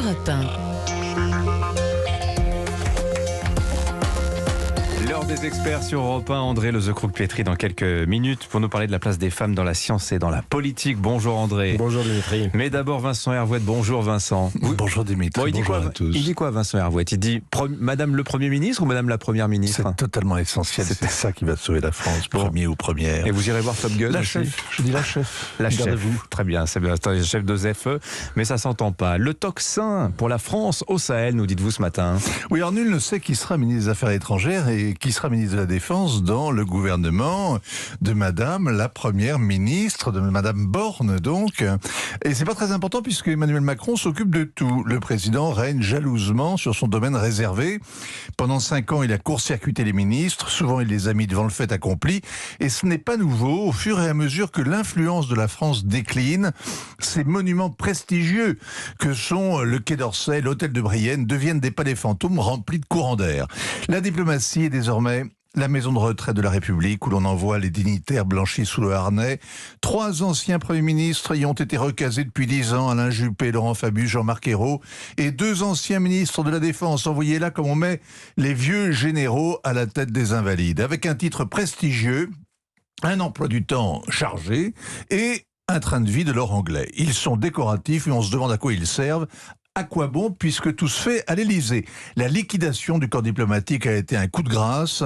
Europe 1. L'heure des experts sur Europe 1, André Lezecroux-Pietri dans quelques minutes pour nous parler de la place des femmes dans la science et dans la politique. Bonjour André. Bonjour Dimitri. Mais d'abord Vincent Hervouet. Bonjour Vincent. Bonjour Dimitri, Bon, il dit bonjour quoi, à tous. Il dit quoi Vincent Hervouet? Il dit Madame le Premier ministre ou Madame la Première ministre? C'est totalement essentiel, c'est ça qui va sauver la France, premier ou première. Et vous irez voir Top Gun La aussi? chef, je dis la chef. La chef, Gardez-vous. très bien, c'est bien, le chef de ZFE, mais ça s'entend pas. Le tocsin pour la France au Sahel, nous dites-vous ce matin. Oui, alors nul ne sait qui sera ministre des Affaires étrangères et qui sera ministre de la Défense dans le gouvernement de Madame la Première ministre, de Madame Borne donc. Et c'est pas très important puisque Emmanuel Macron s'occupe de tout. Le président règne jalousement sur son domaine réservé. Pendant 5 ans, il a court-circuité les ministres, souvent il les a mis devant le fait accompli. Et ce n'est pas nouveau, au fur et à mesure que l'influence de la France décline, ces monuments prestigieux que sont le Quai d'Orsay, l'hôtel de Brienne deviennent des palais fantômes remplis de courants d'air. La diplomatie est désormais la maison de retraite de la République où l'on envoie les dignitaires blanchis sous le harnais. 3 anciens premiers ministres y ont été recasés depuis 10 ans, Alain Juppé, Laurent Fabius, Jean-Marc Ayrault, et 2 anciens ministres de la Défense envoyés là comme on met les vieux généraux à la tête des Invalides, avec un titre prestigieux, un emploi du temps chargé et un train de vie de l'or anglais. Ils sont décoratifs et on se demande à quoi ils servent. À quoi bon, puisque tout se fait à l'Élysée? La liquidation du corps diplomatique a été un coup de grâce.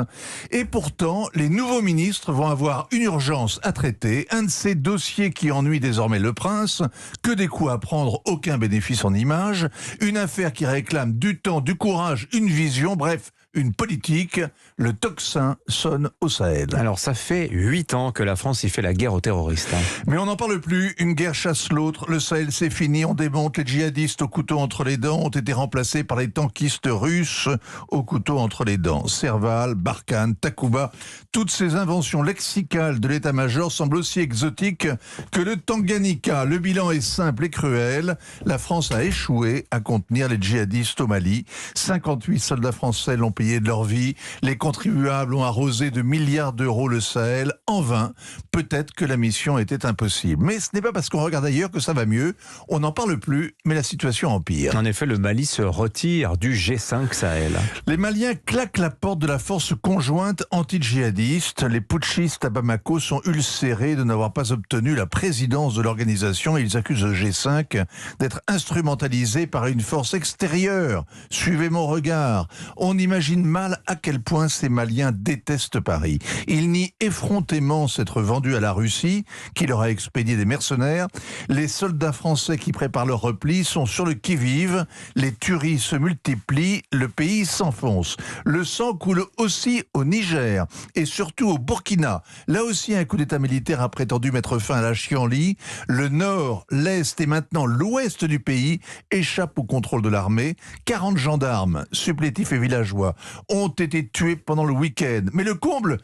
Et pourtant, les nouveaux ministres vont avoir une urgence à traiter. Un de ces dossiers qui ennuie désormais le prince. Que des coups à prendre, aucun bénéfice en image. Une affaire qui réclame du temps, du courage, une vision, bref, une politique. Le tocsin sonne au Sahel. Alors ça fait 8 ans que la France y fait la guerre aux terroristes. Mais on n'en parle plus, une guerre chasse l'autre, le Sahel c'est fini, on démonte, les djihadistes au couteau entre les dents ont été remplacés par les tankistes russes au couteau entre les dents. Serval, Barkhane, Takuba, toutes ces inventions lexicales de l'état-major semblent aussi exotiques que le Tanganyika. Le bilan est simple et cruel, la France a échoué à contenir les djihadistes au Mali. 58 soldats français l'ont payé de leur vie, les contribuables ont arrosé de milliards d'euros le Sahel, en vain. Peut-être que la mission était impossible. Mais ce n'est pas parce qu'on regarde ailleurs que ça va mieux. On n'en parle plus, mais la situation empire. En effet, le Mali se retire du G5 Sahel. Les Maliens claquent la porte de la force conjointe anti-djihadiste. Les putschistes à Bamako sont ulcérés de n'avoir pas obtenu la présidence de l'organisation. Ils accusent le G5 d'être instrumentalisé par une force extérieure. Suivez mon regard. On imagine mal à quel point ces Maliens détestent Paris. Ils nient effrontément s'être vendus à la Russie, qui leur a expédié des mercenaires. Les soldats français qui préparent leur repli sont sur le qui-vive. Les tueries se multiplient, le pays s'enfonce. Le sang coule aussi au Niger et surtout au Burkina. Là aussi, un coup d'état militaire a prétendu mettre fin à la chienlit. Le nord, l'est et maintenant l'ouest du pays échappent au contrôle de l'armée. 40 gendarmes, supplétifs et villageois ont été tués pendant le week-end. Mais le comble,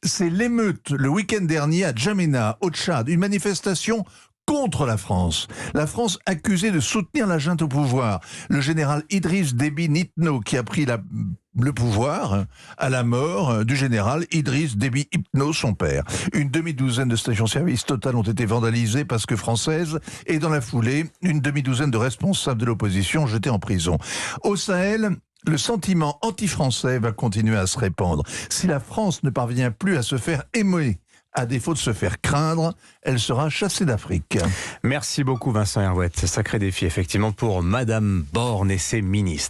c'est l'émeute le week-end dernier à Djamena, au Tchad, une manifestation contre la France. La France accusée de soutenir la junte au pouvoir. Le général Idriss Déby Itno qui a pris le pouvoir à la mort du général Idriss Déby Itno, son père. Une demi-douzaine de stations-service Total ont été vandalisées parce que françaises et dans la foulée, une demi-douzaine de responsables de l'opposition jetés en prison. Au Sahel, le sentiment anti-français va continuer à se répandre. Si la France ne parvient plus à se faire aimer, à défaut de se faire craindre, elle sera chassée d'Afrique. Merci beaucoup Vincent Hervouet. Sacré défi effectivement pour Madame Borne et ses ministres.